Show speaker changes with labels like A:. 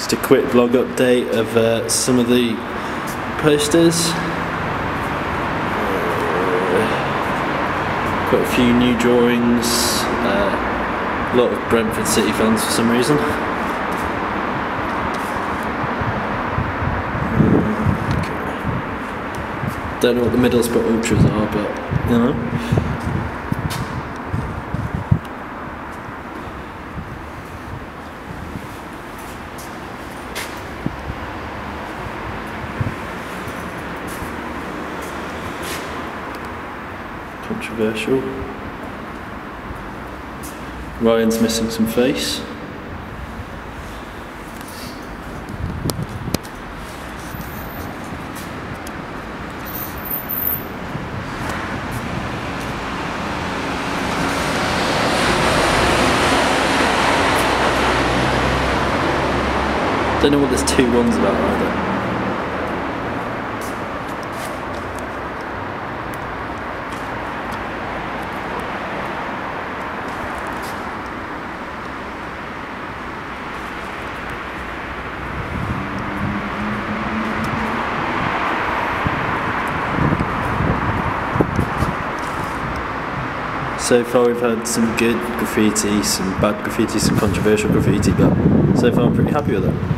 A: Just a quick blog update of some of the posters. Quite a few new drawings, a lot of Brentford City fans for some reason. Don't know what the Middlesbrough Ultras are, but you know. Controversial. Ryan's missing some face. Don't know what this 2-1's about either. So far we've had some good graffiti, some bad graffiti, some controversial graffiti, but so far I'm pretty happy with it.